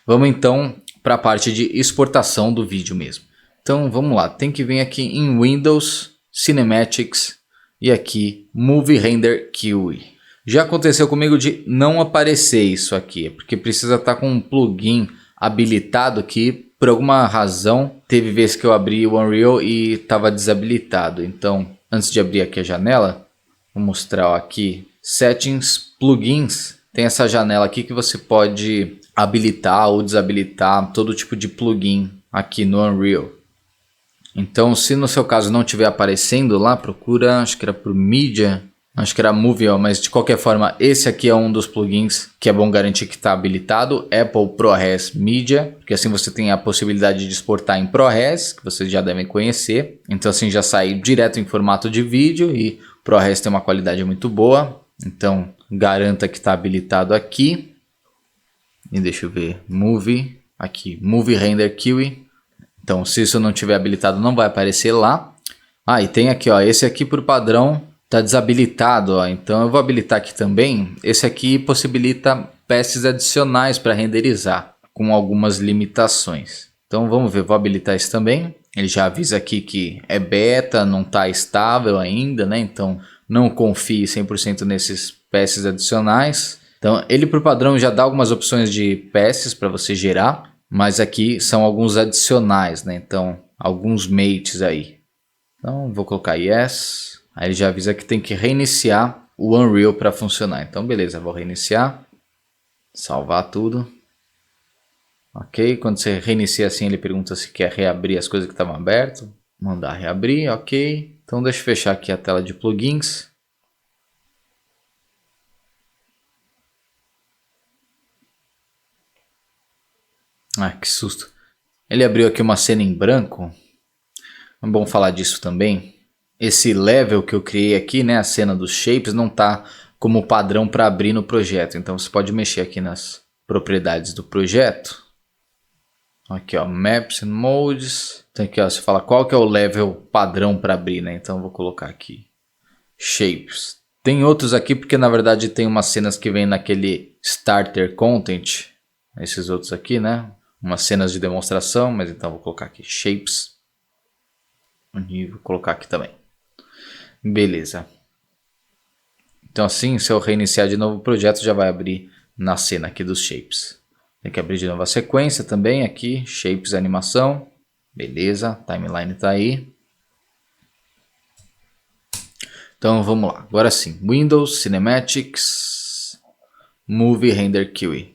Vamos então para a parte de exportação do vídeo mesmo. Então vamos lá, tem que vir aqui em Windows, Cinematics e aqui Movie Render QE. Já aconteceu comigo de não aparecer isso aqui, porque precisa estar com um plugin habilitado aqui. Por alguma razão, teve vezes que eu abri o Unreal e estava desabilitado. Então, antes de abrir aqui a janela, vou mostrar aqui Settings, Plugins. Tem essa janela aqui que você pode habilitar ou desabilitar todo tipo de plugin aqui no Unreal. Então, se no seu caso não estiver aparecendo lá, procura, acho que era por mídia, acho que era Movie, mas de qualquer forma, esse aqui é um dos plugins que é bom garantir que está habilitado, Apple ProRes Media, porque assim você tem a possibilidade de exportar em ProRes, que vocês já devem conhecer. Então assim já sai direto em formato de vídeo e ProRes tem uma qualidade muito boa, então garanta que está habilitado aqui. E deixa eu ver, Movie, aqui, Movie Render QE. Então, se isso não tiver habilitado, não vai aparecer lá. Ah, e tem aqui, ó, esse aqui por padrão está desabilitado, ó. Então eu vou habilitar aqui também. Esse aqui possibilita peças adicionais para renderizar, com algumas limitações. Então vamos ver, vou habilitar isso também. Ele já avisa aqui que é beta, não está estável ainda, né? Então não confie 100% nesses peças adicionais. Então ele por padrão já dá algumas opções de peças para você gerar, mas aqui são alguns adicionais, né? Então alguns mates aí. Então vou colocar yes. Aí ele já avisa que tem que reiniciar o Unreal para funcionar. Então beleza, vou reiniciar. Salvar tudo. Ok, quando você reinicia assim ele pergunta se quer reabrir as coisas que estavam abertas. Mandar reabrir, ok. Então deixa eu fechar aqui a tela de plugins. Ah, que susto. Ele abriu aqui uma cena em branco. É bom falar disso também. Esse level que eu criei aqui, né, a cena dos shapes, não está como padrão para abrir no projeto. Então você pode mexer aqui nas propriedades do projeto. Aqui, ó, Maps and Modes. Então aqui, ó, você fala qual que é o level padrão para abrir, né? Então eu vou colocar aqui Shapes. Tem outros aqui porque na verdade tem umas cenas que vem naquele Starter Content. Esses outros aqui, né? Umas cenas de demonstração, mas então vou colocar aqui Shapes. E vou colocar aqui também. Beleza. Então assim, se eu reiniciar de novo o projeto, já vai abrir na cena aqui dos Shapes. Tem que abrir de novo a sequência também aqui, Shapes Animação. Beleza, timeline está aí. Então vamos lá, agora sim, Windows, Cinematics, Movie Render QE.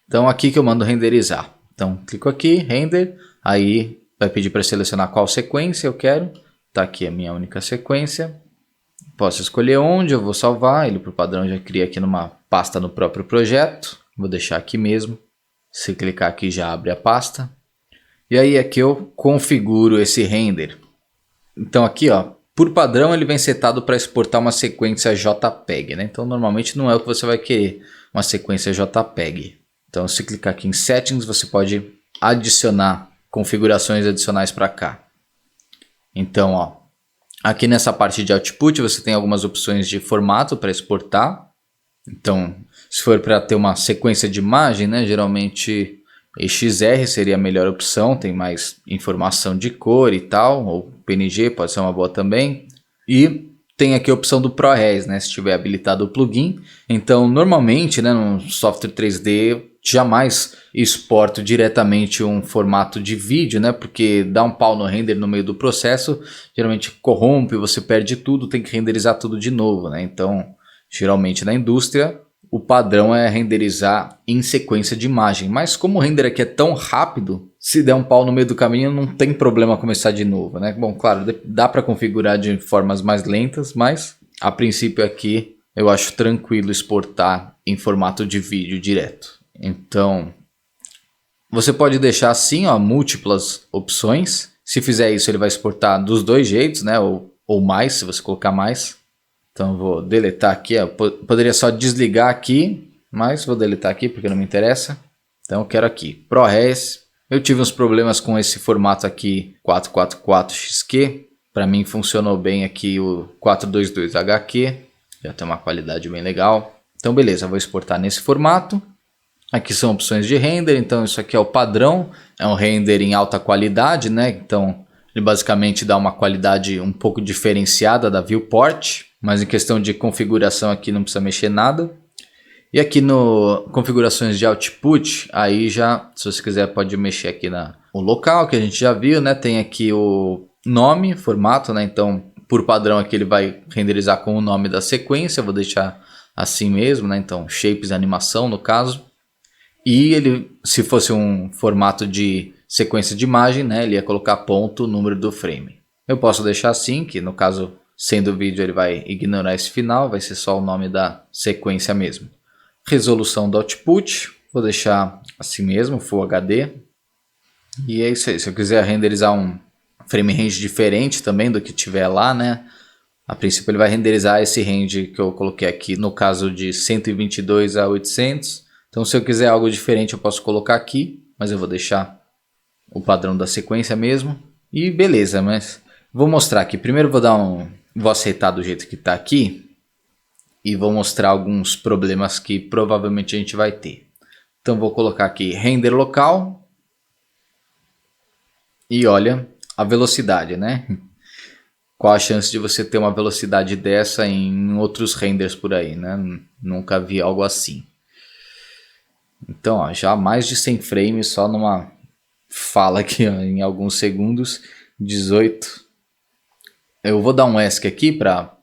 Então aqui que eu mando renderizar. Então clico aqui, Render, aí vai pedir para selecionar qual sequência eu quero. Está aqui a minha única sequência. Posso escolher onde eu vou salvar, ele por padrão já cria aqui numa pasta no próprio projeto. Vou deixar aqui mesmo. Se clicar aqui já abre a pasta. E aí aqui eu configuro esse render. Então aqui, ó, por padrão ele vem setado para exportar uma sequência JPEG, né? Então normalmente não é o que você vai querer, uma sequência JPEG. Então se clicar aqui em Settings você pode adicionar configurações adicionais para cá. Então, ó, aqui nessa parte de Output você tem algumas opções de formato para exportar. Então, se for para ter uma sequência de imagem, né, geralmente XR seria a melhor opção, tem mais informação de cor e tal, ou PNG pode ser uma boa também. E tem aqui a opção do ProRes, né, se tiver habilitado o plugin. Então, normalmente, né, no software 3D, jamais exporto diretamente um formato de vídeo, né, porque dá um pau no render no meio do processo, geralmente corrompe, você perde tudo, tem que renderizar tudo de novo, né. Então, geralmente na indústria, o padrão é renderizar em sequência de imagem. Mas como o render aqui é tão rápido, se der um pau no meio do caminho, não tem problema começar de novo, né? Bom, claro, dá para configurar de formas mais lentas, mas a princípio aqui eu acho tranquilo exportar em formato de vídeo direto. Então, você pode deixar assim, ó, múltiplas opções. Se fizer isso, ele vai exportar dos dois jeitos, né? Ou mais, se você colocar mais. Então vou deletar aqui, ó. Poderia só desligar aqui, mas vou deletar aqui porque não me interessa. Então eu quero aqui, ProRes. Eu tive uns problemas com esse formato aqui 444XQ. Para mim funcionou bem aqui o 422HQ. Já tem uma qualidade bem legal. Então beleza, vou exportar nesse formato. Aqui são opções de render, então isso aqui é o padrão, é um render em alta qualidade, né? Então ele basicamente dá uma qualidade um pouco diferenciada da viewport, mas em questão de configuração aqui não precisa mexer nada. E aqui no configurações de output, aí já, se você quiser, pode mexer aqui no local que a gente já viu, né? Tem aqui o nome, formato, né? Então, por padrão aqui ele vai renderizar com o nome da sequência, eu vou deixar assim mesmo, né? Então, shapes animação no caso. E ele, se fosse um formato de sequência de imagem, né? Ele ia colocar ponto, número do frame. Eu posso deixar assim, que no caso, sendo vídeo, ele vai ignorar esse final, vai ser só o nome da sequência mesmo. Resolução do output, vou deixar assim mesmo, Full HD. E é isso aí, se eu quiser renderizar um frame range diferente também do que tiver lá, né? A princípio ele vai renderizar esse range que eu coloquei aqui, no caso de 122 a 800. Então se eu quiser algo diferente eu posso colocar aqui, mas eu vou deixar o padrão da sequência mesmo. E beleza, mas vou mostrar aqui. Primeiro vou aceitar do jeito que está aqui. E vou mostrar alguns problemas que provavelmente a gente vai ter. Então vou colocar aqui render local. E olha a velocidade, né? Qual a chance de você ter uma velocidade dessa em outros renders por aí, né? Nunca vi algo assim. Então, ó, já mais de 100 frames só numa fala aqui, ó, em alguns segundos. 18. Eu vou dar um ESC aqui para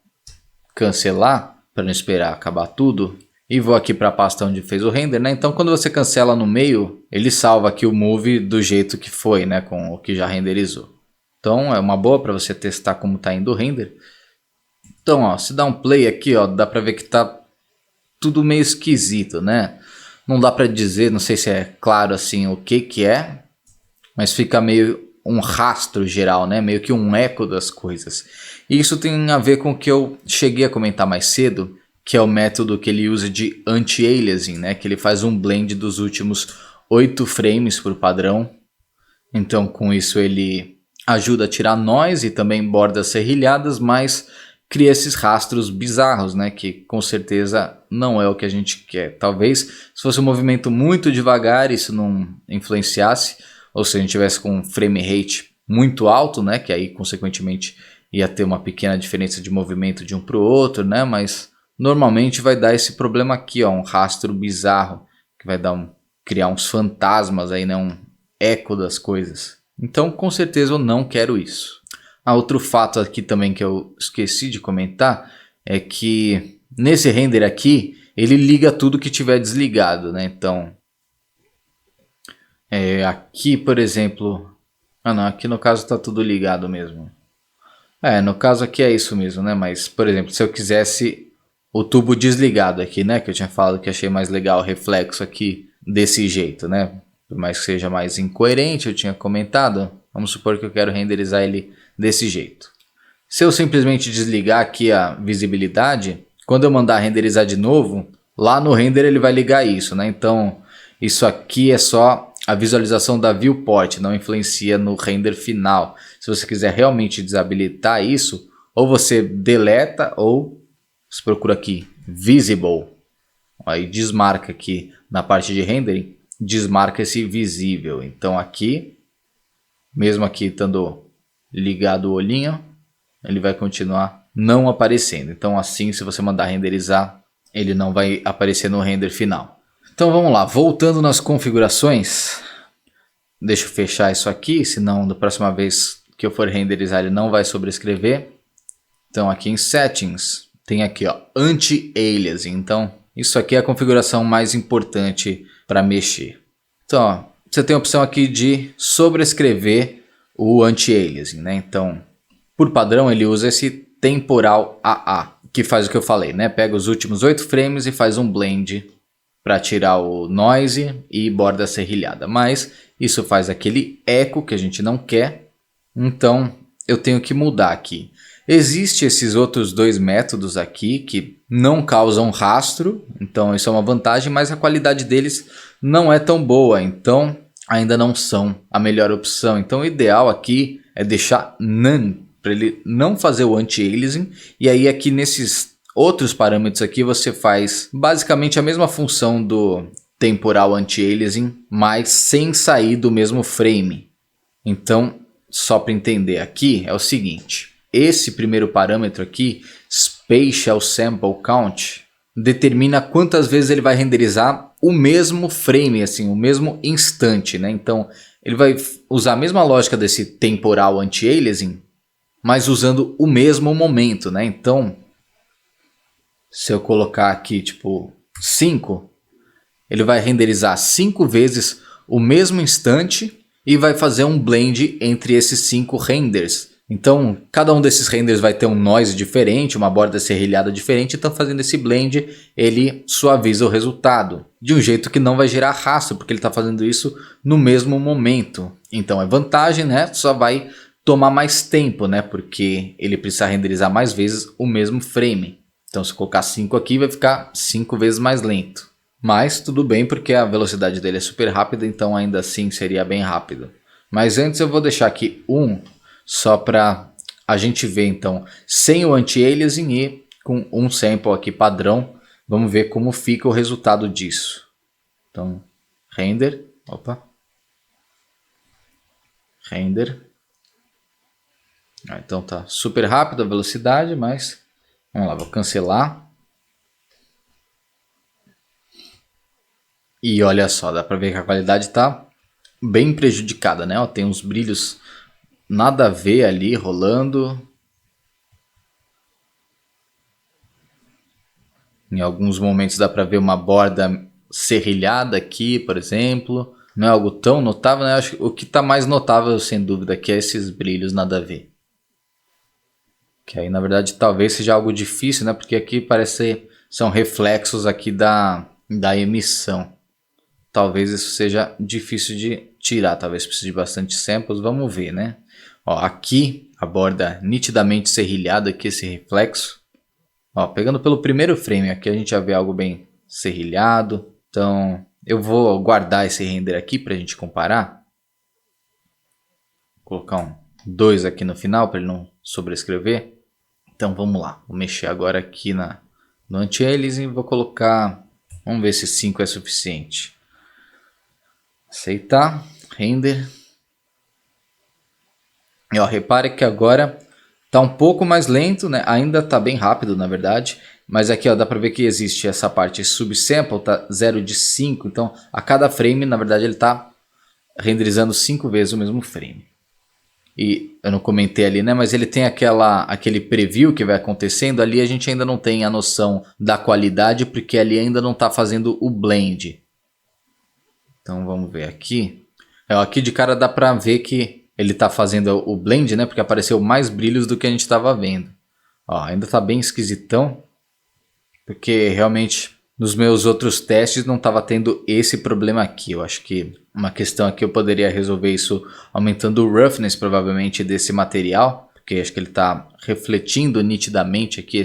cancelar, para não esperar acabar tudo. E vou aqui para a pasta onde fez o render, né? Então quando você cancela no meio, ele salva aqui o movie do jeito que foi, né? Com o que já renderizou. Então é uma boa para você testar como está indo o render. Então, ó, se dá um play aqui, ó, dá para ver que tá tudo meio esquisito, né? Não dá para dizer, não sei se é claro assim o que é, mas fica meio um rastro geral, né? Meio que um eco das coisas. E isso tem a ver com o que eu cheguei a comentar mais cedo, que é o método que ele usa de anti-aliasing, né? Que ele faz um blend dos últimos 8 frames por padrão. Então com isso ele ajuda a tirar noise e também bordas serrilhadas, mas cria esses rastros bizarros, né? Que com certeza não é o que a gente quer. Talvez se fosse um movimento muito devagar isso não influenciasse, ou se a gente tivesse com um frame rate muito alto, né? Que aí consequentemente ia ter uma pequena diferença de movimento de um para o outro, né? Mas normalmente vai dar esse problema aqui, ó, um rastro bizarro que vai dar criar uns fantasmas aí, né? Um eco das coisas. Então com certeza eu não quero isso. Outro fato aqui também que eu esqueci de comentar é que nesse render aqui ele liga tudo que tiver desligado, né? Então aqui por exemplo, não, aqui no caso está tudo ligado mesmo. No caso aqui é isso mesmo, né? Mas por exemplo, se eu quisesse o tubo desligado aqui, né? Que eu tinha falado que achei mais legal o reflexo aqui desse jeito, né? Por mais que seja mais incoerente, eu tinha comentado. Vamos supor que eu quero renderizar ele desse jeito. Se eu simplesmente desligar aqui a visibilidade, quando eu mandar renderizar de novo, lá no render ele vai ligar isso, né? Então isso aqui é só a visualização da viewport, não influencia no render final. Se você quiser realmente desabilitar isso, ou você deleta ou você procura aqui visible. Aí desmarca aqui na parte de rendering, desmarca esse visível. Então aqui, mesmo aqui estando ligado o olhinho, ele vai continuar não aparecendo. Então assim, se você mandar renderizar, ele não vai aparecer no render final. Então vamos lá, voltando nas configurações. Deixa eu fechar isso aqui, senão da próxima vez que eu for renderizar ele não vai sobrescrever. Então aqui em Settings, tem aqui ó, Anti-Aliasing. Então isso aqui é a configuração mais importante para mexer. Então ó, você tem a opção aqui de sobrescrever o Anti-Aliasing, né? Então por padrão ele usa esse Temporal AA, que faz o que eu falei, né? Pega os últimos 8 frames e faz um blend para tirar o noise e borda serrilhada. Mas isso faz aquele eco que a gente não quer. Então eu tenho que mudar aqui. Existem esses outros dois métodos aqui que não causam rastro. Então isso é uma vantagem, mas a qualidade deles não é tão boa. Então ainda não são a melhor opção. Então o ideal aqui é deixar None, para ele não fazer o anti-aliasing. E aí aqui nesses outros parâmetros aqui você faz basicamente a mesma função do temporal anti-aliasing, mas sem sair do mesmo frame. Então, só para entender aqui, é o seguinte. Esse primeiro parâmetro aqui, Spatial Sample Count, determina quantas vezes ele vai renderizar o mesmo frame, assim, o mesmo instante, né? Então, ele vai usar a mesma lógica desse temporal anti-aliasing, mas usando o mesmo momento, né? Então, se eu colocar aqui, tipo, 5, ele vai renderizar 5 vezes o mesmo instante e vai fazer um blend entre esses 5 renders. Então, cada um desses renders vai ter um noise diferente, uma borda serrilhada diferente. Então, fazendo esse blend, ele suaviza o resultado. De um jeito que não vai gerar rastro, porque ele está fazendo isso no mesmo momento. Então, é vantagem, né? Só vai tomar mais tempo, né? Porque ele precisa renderizar mais vezes o mesmo frame. Então, se eu colocar 5 aqui, vai ficar 5 vezes mais lento. Mas tudo bem, porque a velocidade dele é super rápida, então ainda assim seria bem rápido. Mas antes eu vou deixar aqui só para a gente ver então, sem o anti-aliasing e com um sample aqui padrão. Vamos ver como fica o resultado disso. Então, render, render. Então tá super rápido a velocidade, mas vamos lá, vou cancelar. E olha só, dá pra ver que a qualidade tá bem prejudicada, né? Ó, tem uns brilhos nada a ver ali rolando. Em alguns momentos dá pra ver uma borda serrilhada aqui, por exemplo. Não é algo tão notável, né? Acho que o que tá mais notável, sem dúvida, aqui é esses brilhos nada a ver. Que aí, na verdade, talvez seja algo difícil, né? Porque aqui parece são reflexos aqui da emissão. Talvez isso seja difícil de tirar, talvez precise de bastante samples, vamos ver, né? Ó, aqui a borda nitidamente serrilhada, aqui esse reflexo. Ó, pegando pelo primeiro frame, aqui a gente já vê algo bem serrilhado. Então eu vou guardar esse render aqui para a gente comparar. Vou colocar um 2 aqui no final para ele não sobrescrever. Então vamos lá, vou mexer agora aqui no anti-aliasing e vou colocar, vamos ver se 5 é suficiente. Aceitar, render. E ó, repare que agora tá um pouco mais lento, né? Ainda tá bem rápido, na verdade. Mas aqui ó, dá para ver que existe essa parte subsample, tá 0 de 5. Então a cada frame, na verdade, ele tá renderizando 5 vezes o mesmo frame. E eu não comentei ali, né? Mas ele tem aquele preview que vai acontecendo. Ali a gente ainda não tem a noção da qualidade, porque ali ainda não tá fazendo o blend. Então vamos ver aqui. Aqui de cara dá pra ver que ele tá fazendo o blend, né? Porque apareceu mais brilhos do que a gente estava vendo. Ó, ainda tá bem esquisitão. Porque realmente nos meus outros testes não estava tendo esse problema aqui. Eu acho que uma questão aqui eu poderia resolver isso aumentando o roughness provavelmente desse material. Porque acho que ele está refletindo nitidamente aqui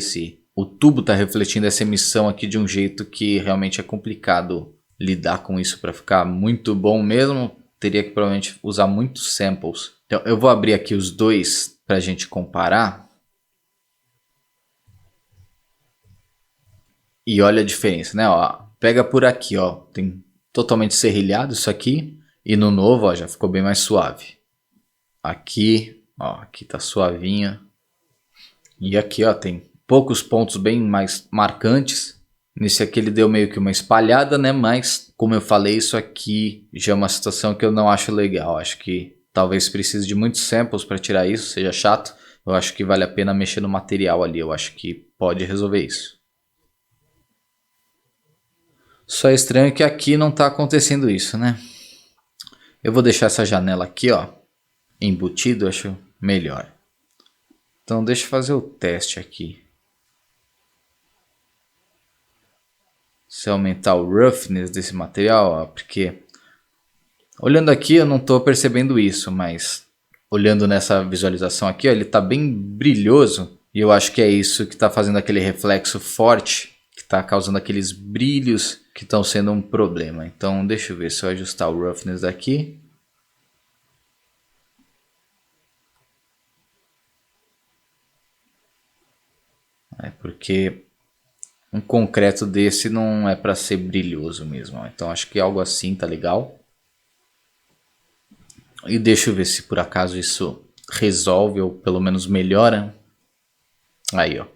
o tubo está refletindo essa emissão aqui de um jeito que realmente é complicado lidar com isso para ficar muito bom mesmo. Teria que provavelmente usar muitos samples. Então eu vou abrir aqui os dois para a gente comparar. E olha a diferença, né? Ó, pega por aqui, ó, tem totalmente serrilhado isso aqui. E no novo, ó, já ficou bem mais suave. Aqui, ó, aqui tá suavinho. E aqui, ó, tem poucos pontos bem mais marcantes. Nesse aqui ele deu meio que uma espalhada, né? Mas, como eu falei, isso aqui já é uma situação que eu não acho legal. Acho que talvez precise de muitos samples para tirar isso, seja chato. Eu acho que vale a pena mexer no material ali. Eu acho que pode resolver isso. Só é estranho que aqui não está acontecendo isso, né? Eu vou deixar essa janela aqui, ó, embutido, acho melhor. Então deixa eu fazer o teste aqui. Se aumentar o roughness desse material, ó, porque olhando aqui eu não estou percebendo isso, mas olhando nessa visualização aqui, ó, ele está bem brilhoso. E eu acho que é isso que está fazendo aquele reflexo forte, que está causando aqueles brilhos que estão sendo um problema. Então deixa eu ver se eu ajustar o roughness aqui. É porque um concreto desse não é para ser brilhoso mesmo. Ó. Então acho que algo assim tá legal. E deixa eu ver se por acaso isso resolve ou pelo menos melhora. Aí, ó.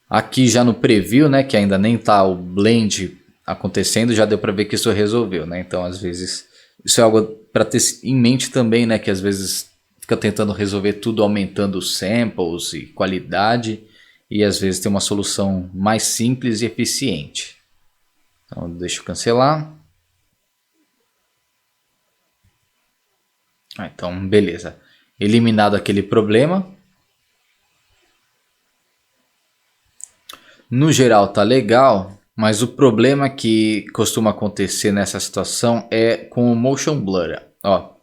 Aqui já no preview, né, que ainda nem tá o blend acontecendo, já deu para ver que isso resolveu, né? Então, às vezes, isso é algo para ter em mente também, né, que às vezes fica tentando resolver tudo aumentando os samples e qualidade, e às vezes tem uma solução mais simples e eficiente. Então, deixa eu cancelar. Então, beleza. Eliminado aquele problema. No geral tá legal, mas o problema que costuma acontecer nessa situação é com o Motion Blur. Ó,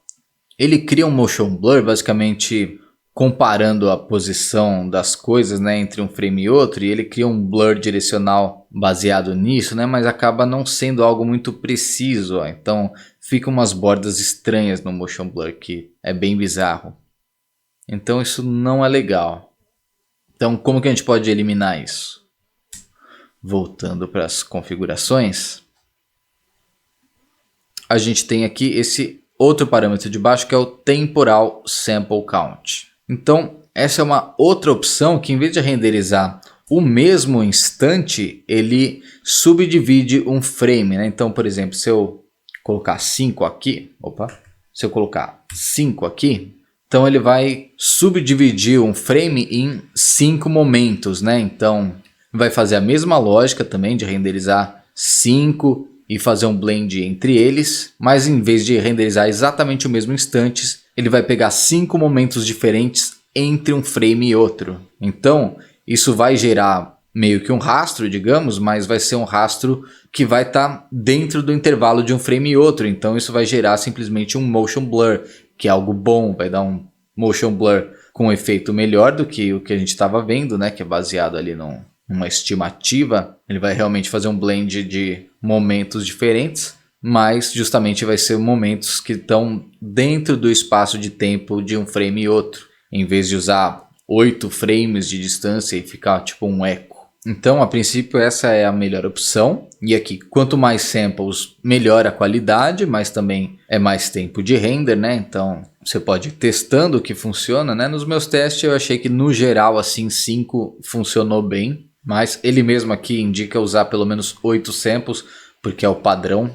ele cria um Motion Blur basicamente comparando a posição das coisas, né, entre um frame e outro, e ele cria um blur direcional baseado nisso, né, mas acaba não sendo algo muito preciso. Ó. Então ficam umas bordas estranhas no Motion Blur que é bem bizarro. Então isso não é legal. Então como que a gente pode eliminar isso? Voltando para as configurações, a gente tem aqui esse outro parâmetro de baixo que é o Temporal Sample Count. Então essa é uma outra opção que em vez de renderizar o mesmo instante, ele subdivide um frame, né? Então, por exemplo, se eu colocar 5 aqui, se eu colocar 5 aqui, então ele vai subdividir um frame em 5 momentos, né? Então vai fazer a mesma lógica também de renderizar 5 e fazer um blend entre eles, mas em vez de renderizar exatamente o mesmo instante, ele vai pegar 5 momentos diferentes entre um frame e outro. Então isso vai gerar meio que um rastro, digamos, mas vai ser um rastro que vai estar dentro do intervalo de um frame e outro. Então isso vai gerar simplesmente um motion blur, que é algo bom, vai dar um motion blur com um efeito melhor do que o que a gente estava vendo, né, que é baseado ali numa estimativa. Ele vai realmente fazer um blend de momentos diferentes, mas justamente vai ser momentos que estão dentro do espaço de tempo de um frame e outro, em vez de usar 8 frames de distância e ficar tipo um eco. Então, a princípio, essa é a melhor opção. E aqui, quanto mais samples, melhor a qualidade, mas também é mais tempo de render, né? Então, você pode ir testando o que funciona, né? Nos meus testes, eu achei que no geral, assim, 5 funcionou bem. Mas ele mesmo aqui indica usar pelo menos 8 samples, porque é o padrão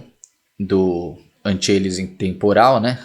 do anti-aliasing temporal, né?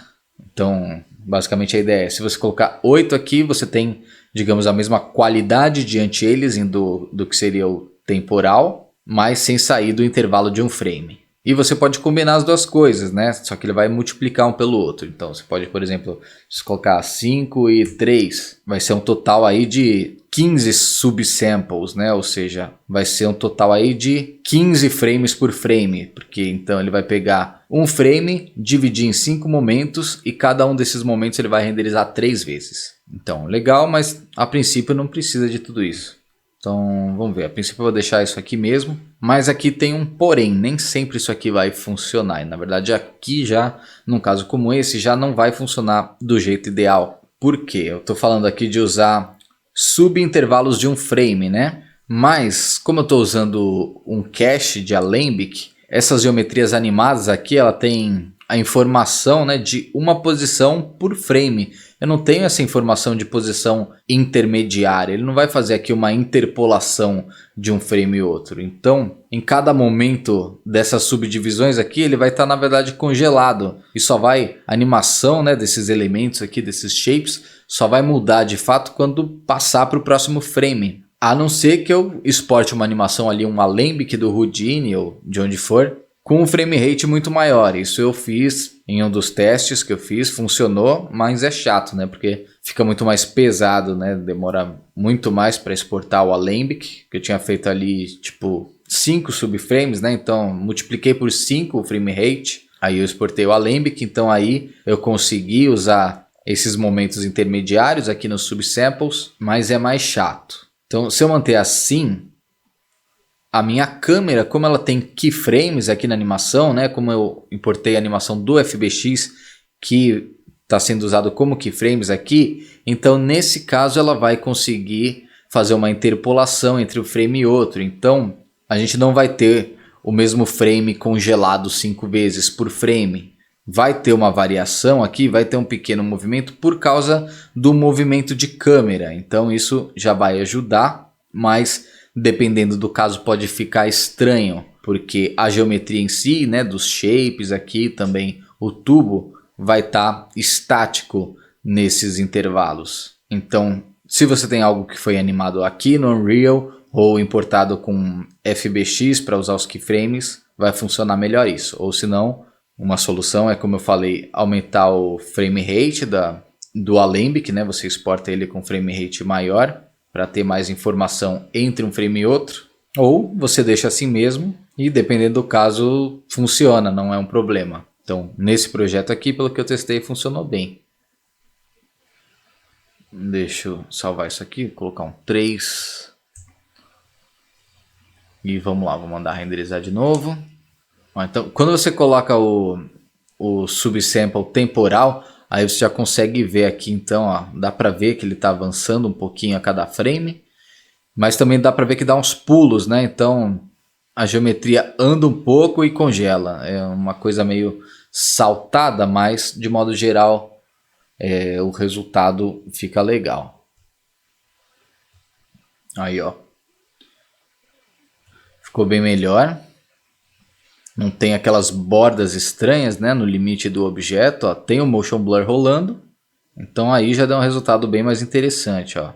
Então, basicamente a ideia é, se você colocar 8 aqui, você tem, digamos, a mesma qualidade de anti-aliasing do que seria o temporal, mas sem sair do intervalo de um frame. E você pode combinar as duas coisas, né? Só que ele vai multiplicar um pelo outro. Então você pode, por exemplo, se colocar 5 e 3, vai ser um total aí de 15 subsamples, né? Ou seja, vai ser um total aí de 15 frames por frame, porque então ele vai pegar um frame, dividir em 5 momentos e cada um desses momentos ele vai renderizar 3 vezes. Então, legal, mas a princípio não precisa de tudo isso. Então, vamos ver. A princípio eu vou deixar isso aqui mesmo, mas aqui tem um porém, nem sempre isso aqui vai funcionar. E, na verdade, aqui já, num caso como esse, já não vai funcionar do jeito ideal. Por quê? Eu estou falando aqui de usar subintervalos de um frame, né? Mas, como eu estou usando um cache de Alembic, essas geometrias animadas aqui, ela tem a informação, né, de uma posição por frame. Eu não tenho essa informação de posição intermediária. Ele não vai fazer aqui uma interpolação de um frame e outro. Então, em cada momento dessas subdivisões aqui, ele vai estar, na verdade, congelado. E só vai, a animação, né, desses elementos aqui, desses shapes, só vai mudar de fato quando passar para o próximo frame. A não ser que eu exporte uma animação ali, um Alembic do Houdini ou de onde for, com um frame rate muito maior. Isso eu fiz em um dos testes que eu fiz, funcionou, mas é chato, né? Porque fica muito mais pesado, né? Demora muito mais para exportar o Alembic, que eu tinha feito ali tipo 5 subframes, né? Então multipliquei por 5 o frame rate, aí eu exportei o Alembic, então aí eu consegui usar esses momentos intermediários aqui nos subsamples, mas é mais chato. Então se eu manter assim, a minha câmera, como ela tem keyframes aqui na animação, né? Como eu importei a animação do FBX, que está sendo usado como keyframes aqui, então nesse caso ela vai conseguir fazer uma interpolação entre um frame e outro. Então a gente não vai ter o mesmo frame congelado 5 vezes por frame. Vai ter uma variação aqui, vai ter um pequeno movimento por causa do movimento de câmera. Então isso já vai ajudar, mas dependendo do caso pode ficar estranho, porque a geometria em si, né, dos shapes aqui, também o tubo, vai estar estático nesses intervalos. Então, se você tem algo que foi animado aqui no Unreal ou importado com FBX para usar os keyframes, vai funcionar melhor isso. Ou se não, uma solução é, como eu falei, aumentar o frame rate do Alembic, né? Você exporta ele com frame rate maior para ter mais informação entre um frame e outro. Ou você deixa assim mesmo e, dependendo do caso, funciona, não é um problema. Então, nesse projeto aqui, pelo que eu testei, funcionou bem. Deixa eu salvar isso aqui, colocar um 3. E vamos lá, vou mandar renderizar de novo. Então, quando você coloca o subsample temporal, aí você já consegue ver aqui, então, ó, dá para ver que ele está avançando um pouquinho a cada frame. Mas também dá para ver que dá uns pulos, né? Então, a geometria anda um pouco e congela. É uma coisa meio saltada, mas de modo geral o resultado fica legal. Aí, ó. Ficou bem melhor. Não tem aquelas bordas estranhas, né, no limite do objeto. Ó. Tem o motion blur rolando. Então aí já dá um resultado bem mais interessante. Ó.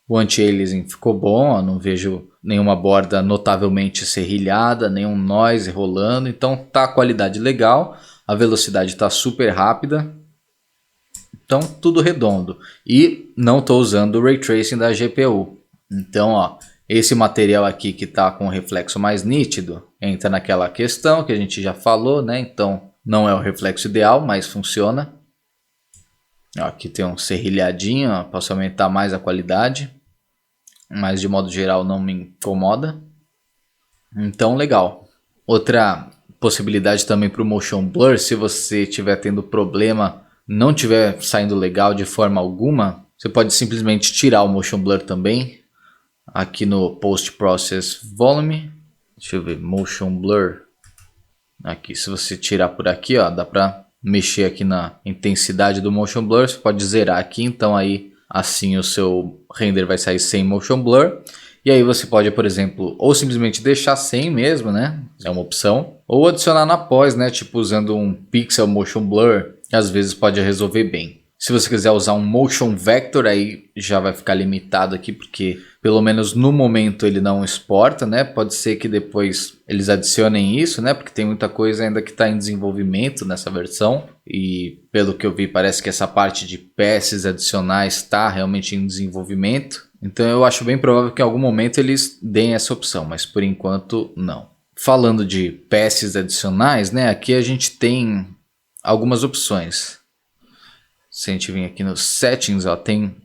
O anti-aliasing ficou bom. Ó. Não vejo nenhuma borda notavelmente serrilhada, nenhum noise rolando. Então tá a qualidade legal. A velocidade está super rápida. Então tudo redondo. E não estou usando o Ray Tracing da GPU. Então, ó, esse material aqui que está com o reflexo mais nítido entra naquela questão que a gente já falou, né? Então não é o reflexo ideal, mas funciona. Ó, aqui tem um serrilhadinho, ó, posso aumentar mais a qualidade. Mas de modo geral não me incomoda. Então legal. Outra possibilidade também para o Motion Blur, se você estiver tendo problema, não estiver saindo legal de forma alguma, você pode simplesmente tirar o Motion Blur também. Aqui no Post Process Volume, deixa eu ver, Motion Blur. Aqui, se você tirar por aqui, ó, dá para mexer aqui na intensidade do Motion Blur. Você pode zerar aqui, então aí assim o seu render vai sair sem Motion Blur. E aí você pode, por exemplo, ou simplesmente deixar sem mesmo, né? É uma opção. Ou adicionar na pós, né? Tipo usando um Pixel Motion Blur, que às vezes pode resolver bem. Se você quiser usar um Motion Vector, aí já vai ficar limitado aqui, porque pelo menos no momento ele não exporta, né? Pode ser que depois eles adicionem isso, né? Porque tem muita coisa ainda que está em desenvolvimento nessa versão. E pelo que eu vi, parece que essa parte de passes adicionais está realmente em desenvolvimento. Então eu acho bem provável que em algum momento eles deem essa opção, mas por enquanto não. Falando de passes adicionais, né? Aqui a gente tem algumas opções. Se a gente vir aqui nos settings, ó, tem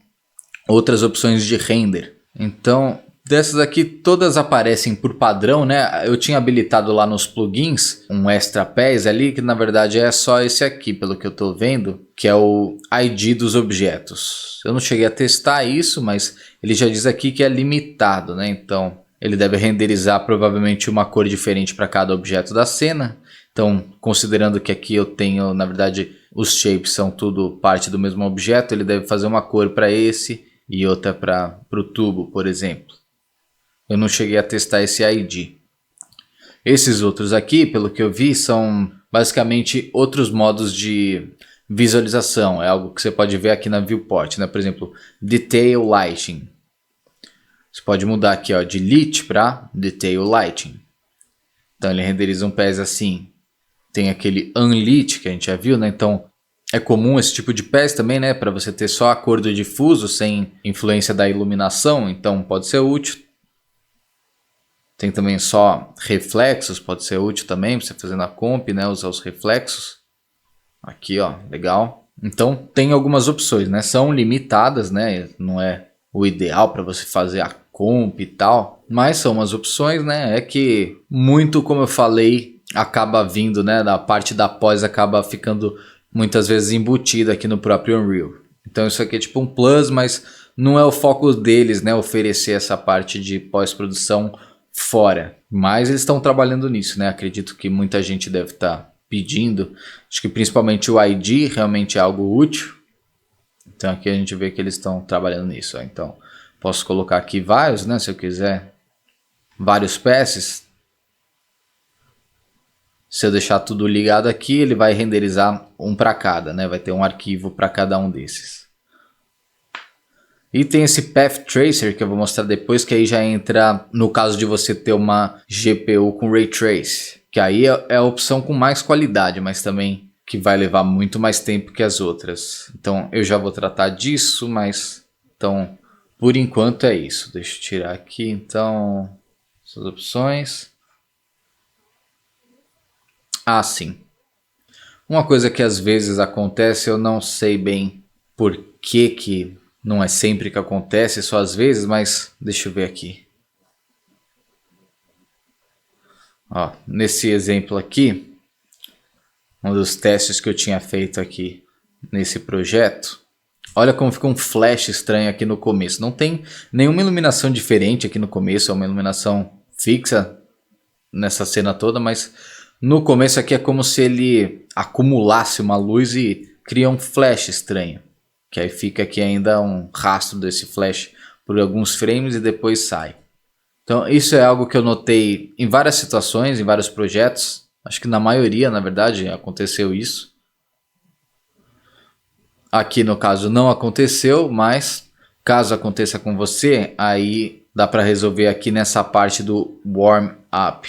outras opções de render. Então, dessas aqui todas aparecem por padrão, né? Eu tinha habilitado lá nos plugins um extra pass ali, que na verdade é só esse aqui, pelo que eu estou vendo, que é o ID dos objetos. Eu não cheguei a testar isso, mas ele já diz aqui que é limitado, né? Então, ele deve renderizar provavelmente uma cor diferente para cada objeto da cena. Então, considerando que aqui eu tenho, na verdade, os shapes são tudo parte do mesmo objeto, ele deve fazer uma cor para esse e outra para o tubo, por exemplo. Eu não cheguei a testar esse ID. Esses outros aqui, pelo que eu vi, são basicamente outros modos de visualização. É algo que você pode ver aqui na viewport, né? Por exemplo, Detail Lighting. Você pode mudar aqui, ó, de Lit para Detail Lighting. Então ele renderiza um pass assim. Tem aquele Unlit que a gente já viu, né? Então é comum esse tipo de pass também, né? Para você ter só a cor do difuso sem influência da iluminação. Então pode ser útil. Tem também só reflexos, pode ser útil também para você fazer na comp, né? Usar os reflexos. Aqui, ó, legal. Então tem algumas opções, né? São limitadas, né? Não é o ideal para você fazer a comp e tal. Mas são umas opções, né? É que muito, como eu falei, acaba vindo, né? Da parte da pós acaba ficando muitas vezes embutida aqui no próprio Unreal. Então isso aqui é tipo um plus, mas não é o foco deles, né? Oferecer essa parte de pós-produção fora. Mas eles estão trabalhando nisso, né? Acredito que muita gente deve estar pedindo. Acho que principalmente o ID realmente é algo útil. Então aqui a gente vê que eles estão trabalhando nisso. Ó. Então posso colocar aqui vários, né? Se eu quiser, vários passes. Se eu deixar tudo ligado aqui, ele vai renderizar um para cada, né? Vai ter um arquivo para cada um desses. E tem esse Path Tracer que eu vou mostrar depois, que aí já entra no caso de você ter uma GPU com Ray Trace. Que aí é a opção com mais qualidade, mas também que vai levar muito mais tempo que as outras. Então eu já vou tratar disso, mas então por enquanto é isso. Deixa eu tirar aqui então essas opções. Ah, sim. Uma coisa que às vezes acontece, eu não sei bem por que não é sempre que acontece, só às vezes, mas deixa eu ver aqui. Ó, nesse exemplo aqui, um dos testes que eu tinha feito aqui nesse projeto, olha como fica um flash estranho aqui no começo. Não tem nenhuma iluminação diferente aqui no começo, é uma iluminação fixa nessa cena toda, mas no começo aqui é como se ele acumulasse uma luz e cria um flash estranho. Que aí fica aqui ainda um rastro desse flash por alguns frames e depois sai. Então isso é algo que eu notei em várias situações, em vários projetos. Acho que na maioria, na verdade, aconteceu isso. Aqui no caso não aconteceu, mas caso aconteça com você, aí dá para resolver aqui nessa parte do Warm Up.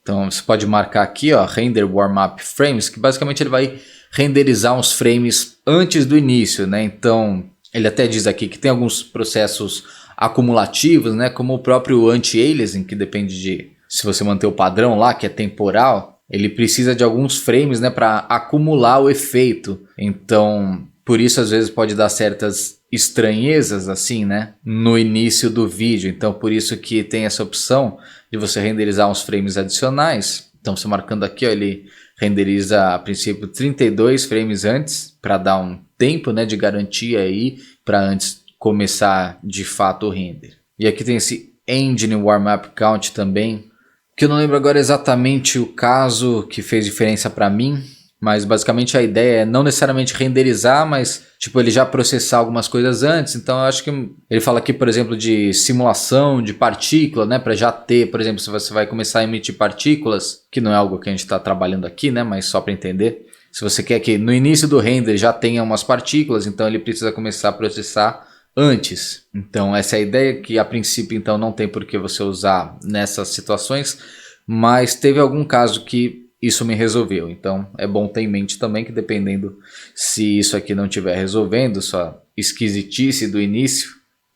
Então você pode marcar aqui, ó, Render Warm Up Frames, que basicamente ele vai renderizar uns frames antes do início, né? Então ele até diz aqui que tem alguns processos acumulativos, né? Como o próprio anti-aliasing, que depende de se você manter o padrão lá, que é temporal, ele precisa de alguns frames, né, para acumular o efeito. Então por isso às vezes pode dar certas estranhezas assim, né, no início do vídeo. Então por isso que tem essa opção de você renderizar uns frames adicionais. Então você marcando aqui, ó, ele renderiza a princípio 32 frames antes, para dar um tempo, né, de garantia aí, para antes começar de fato o render. E aqui tem esse Engine Warm Up Count também, que eu não lembro agora exatamente o caso que fez diferença para mim, mas basicamente a ideia é não necessariamente renderizar, mas tipo ele já processar algumas coisas antes. Então eu acho que ele fala aqui, por exemplo, de simulação de partícula, né, para já ter, por exemplo, se você vai começar a emitir partículas, que não é algo que a gente está trabalhando aqui, né, mas só para entender. Se você quer que no início do render já tenha umas partículas, então ele precisa começar a processar antes. Então essa é a ideia, que a princípio então não tem por que você usar nessas situações, mas teve algum caso que isso me resolveu. Então é bom ter em mente também que dependendo se isso aqui não estiver resolvendo, sua esquisitice do início,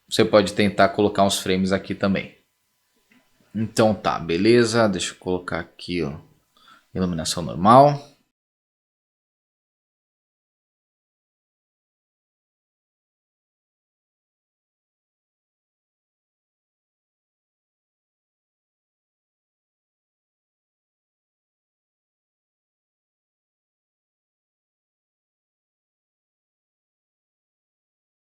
você pode tentar colocar uns frames aqui também. Então tá, beleza, deixa eu colocar aqui, ó, iluminação normal.